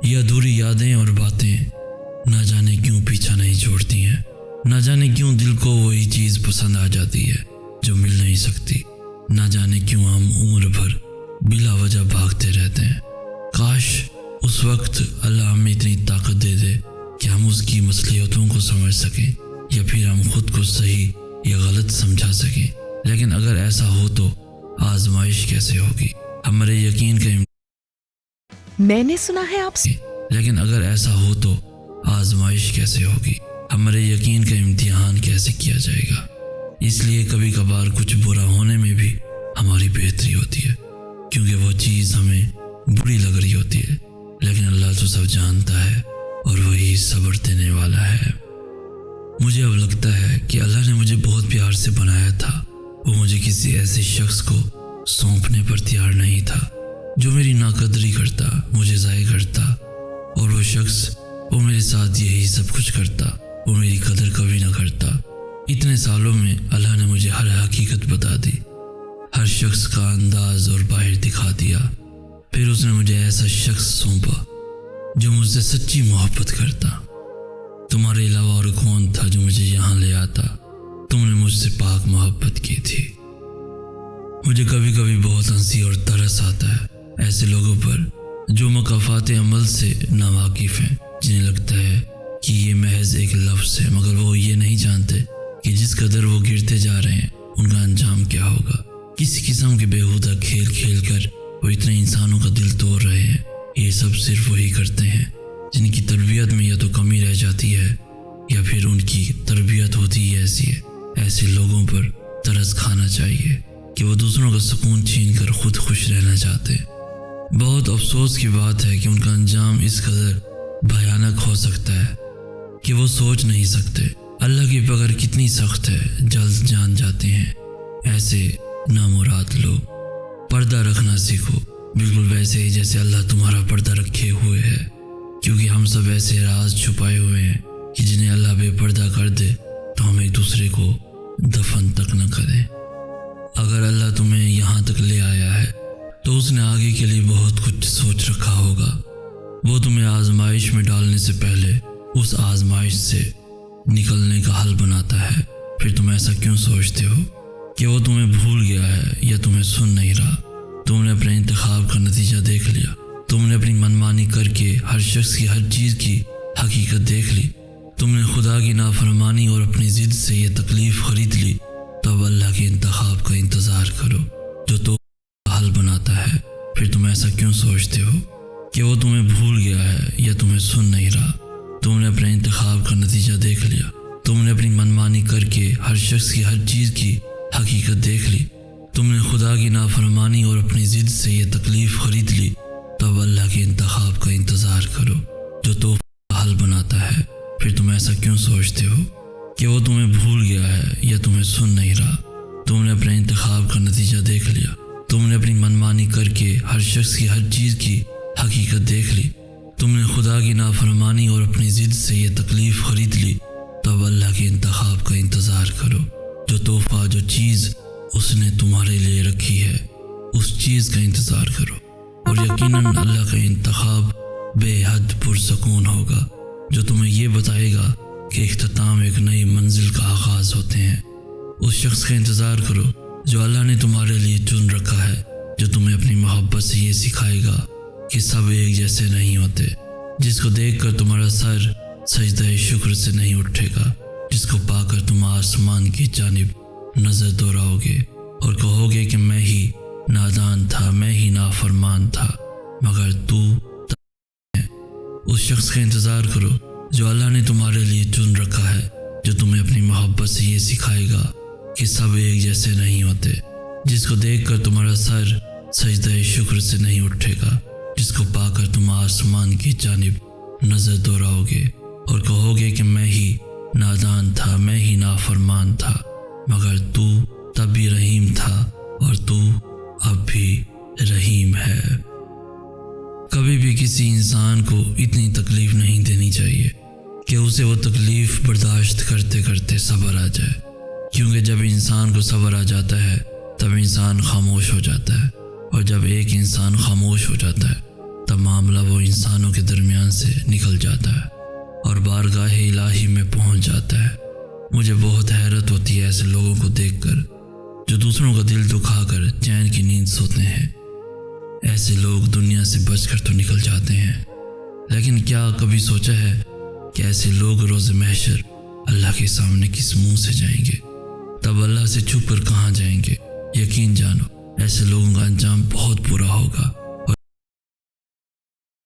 یہ ادھوری یادیں اور باتیں نہ جانے کیوں پیچھا نہیں چھوڑتی ہیں، نہ جانے کیوں دل کو وہی چیز پسند آ جاتی ہے جو مل نہیں سکتی، نہ جانے کیوں ہم عمر بھر بلا وجہ بھاگتے رہتے ہیں۔ کاش اس وقت اللہ ہمیں اتنی طاقت دے دے کہ ہم اس کی مصلحتوں کو سمجھ سکیں، یا پھر ہم خود کو صحیح یا غلط سمجھا سکیں۔ لیکن اگر ایسا ہو تو آزمائش کیسے ہوگی؟ ہمارے یقین کا میں نے سنا ہے آپ سے لیکن اگر ایسا ہو تو آزمائش کیسے ہوگی؟ ہمارے یقین کا امتحان کیسے کیا جائے گا؟ اس لیے کبھی کبھار کچھ برا ہونے میں بھی ہماری بہتری ہوتی ہے، کیونکہ وہ چیز ہمیں بری لگ رہی ہوتی ہے، لیکن اللہ تو سب جانتا ہے اور وہی صبر دینے والا ہے۔ مجھے اب لگتا ہے کہ اللہ نے مجھے بہت پیار سے بنایا تھا، وہ مجھے کسی ایسے شخص کو سونپنے پر تیار نہیں تھا جو میری ناقدری کرتا، مجھے ضائع کرتا، اور وہ شخص وہ میرے ساتھ یہی سب کچھ کرتا، وہ میری قدر کبھی نہ کرتا۔ اتنے سالوں میں اللہ نے مجھے ہر حقیقت بتا دی، ہر شخص کا انداز اور باہر دکھا دیا، پھر اس نے مجھے ایسا شخص سونپا جو مجھ سے سچی محبت کرتا۔ تمہارے علاوہ اور کون تھا جو مجھے یہاں لے آتا؟ تم نے مجھ سے پاک محبت کی تھی۔ مجھے کبھی کبھی بہت ہنسی اور ترس آتا ہے ایسے لوگوں پر جو مقافات عمل سے ناواقف ہیں، جنہیں لگتا ہے کہ یہ محض ایک لفظ ہے، مگر وہ یہ نہیں جانتے کہ جس قدر وہ گرتے جا رہے ہیں ان کا انجام کیا ہوگا۔ کسی قسم کے بیہودہ کھیل کھیل کر وہ اتنے انسانوں کا دل توڑ رہے ہیں۔ یہ سب صرف وہی کرتے ہیں جن کی تربیت میں یا تو کمی رہ جاتی ہے یا پھر ان کی تربیت ہوتی ہی ایسی ہے۔ ایسے لوگوں پر ترس کھانا چاہیے کہ وہ دوسروں کا سکون چھین کر خود خوش رہنا چاہتے ہیں۔ بہت افسوس کی بات ہے کہ ان کا انجام اس قدر بھیانک ہو سکتا ہے کہ وہ سوچ نہیں سکتے۔ اللہ کی پکڑ کتنی سخت ہے، جلد جان جاتے ہیں ایسے نامراد لوگ۔ پردہ رکھنا سیکھو، بالکل ویسے ہی جیسے اللہ تمہارا پردہ رکھے ہوئے ہے، کیونکہ ہم سب ایسے راز چھپائے ہوئے ہیں کہ جنہیں اللہ بے پردہ کر دے تو ہم ایک دوسرے کو دفن تک نہ کریں۔ اگر اللہ تمہیں یہاں تک لے آیا ہے تو اس نے آگے کے لیے بہت کچھ سوچ رکھا ہوگا۔ وہ تمہیں آزمائش میں ڈالنے سے پہلے اس آزمائش سے نکلنے کا حل بناتا ہے۔ پھر تم ایسا کیوں سوچتے ہو کہ وہ تمہیں بھول گیا ہے یا تمہیں سن نہیں رہا؟ تم نے اپنے انتخاب کا نتیجہ دیکھ لیا، تم نے اپنی منمانی کر کے ہر شخص کی ہر چیز کی حقیقت دیکھ لی، تم نے خدا کی نافرمانی اور اپنی ضد سے یہ تکلیف خرید لی۔ تب اللہ کے انتخاب کا انتظار کرو جو تو حل بناتا ہے۔ پھر تم ایسا کیوں سوچتے ہو کہ وہ تمہیں بھول گیا ہے یا تمہیں سن نہیں رہا؟ تم نے اپنے انتخاب کا نتیجہ دیکھ لیا، تم نے اپنی منمانی کر کے ہر شخص کی ہر چیز کی حقیقت دیکھ لی، تم نے خدا کی نافرمانی اور اپنی ضد سے یہ تکلیف خرید لی۔ تب اللہ کے انتخاب کا انتظار کرو جو تو حل بناتا ہے۔ پھر تم ایسا کیوں سوچتے ہو کہ وہ تمہیں بھول گیا ہے یا تمہیں سن نہیں رہا؟ تم نے اپنے انتخاب کا نتیجہ دیکھ لیا، تم نے اپنی منمانی کر کے ہر شخص کی ہر چیز کی حقیقت دیکھ لی، تم نے خدا کی نافرمانی اور اپنی ضد سے یہ تکلیف خرید لی۔ تب اللہ کے انتخاب کا انتظار کرو جو تحفہ، جو چیز اس نے تمہارے لیے رکھی ہے، اس چیز کا انتظار کرو، اور یقیناً اللہ کا انتخاب بے حد پرسکون ہوگا جو تمہیں یہ بتائے گا کہ اختتام ایک نئی منزل کا آغاز ہوتے ہیں۔ اس شخص کا انتظار کرو جو اللہ نے تمہارے لیے چن رکھا ہے، جو تمہیں اپنی محبت سے یہ سکھائے گا کہ سب ایک جیسے نہیں ہوتے، جس کو دیکھ کر تمہارا سر سجدہ شکر سے نہیں اٹھے گا، جس کو پا کر تم آسمان کی جانب نظر دوڑاؤ گے اور کہو گے کہ میں ہی نادان تھا، میں ہی نافرمان تھا، مگر تو ہے۔ اس شخص کا انتظار کرو جو اللہ نے تمہارے لیے چن رکھا ہے، جو تمہیں اپنی محبت سے یہ سکھائے گا کہ سب ایک جیسے نہیں ہوتے، جس کو دیکھ کر تمہارا سر سجدہ شکر سے نہیں اٹھے گا، جس کو پا کر تم آسمان کی جانب نظر دوڑاؤ گے اور کہو گے کہ میں ہی نادان تھا، میں ہی نافرمان تھا، مگر تو تب بھی رحیم تھا اور تو اب بھی رحیم ہے۔ کبھی بھی کسی انسان کو اتنی تکلیف نہیں دینی چاہیے کہ اسے وہ تکلیف برداشت کرتے کرتے صبر آ جائے، کیونکہ جب انسان کو صبر آ جاتا ہے تب انسان خاموش ہو جاتا ہے، اور جب ایک انسان خاموش ہو جاتا ہے تب معاملہ وہ انسانوں کے درمیان میدان سے نکل جاتا ہے اور بارگاہ الہی میں پہنچ جاتا ہے۔ مجھے بہت حیرت ہوتی ہے ایسے لوگوں کو دیکھ کر جو دوسروں کا دل دکھا کر چین کی نیند سوتے ہیں۔ ایسے لوگ دنیا سے بچ کر تو نکل جاتے ہیں، لیکن کیا کبھی سوچا ہے کہ ایسے لوگ روز محشر اللہ کے سامنے کس منہ سے جائیں گے؟ تب اللہ سے چھپ کر کہاں جائیں گے؟ یقین جانو ایسے لوگوں کا انجام بہت برا ہوگا۔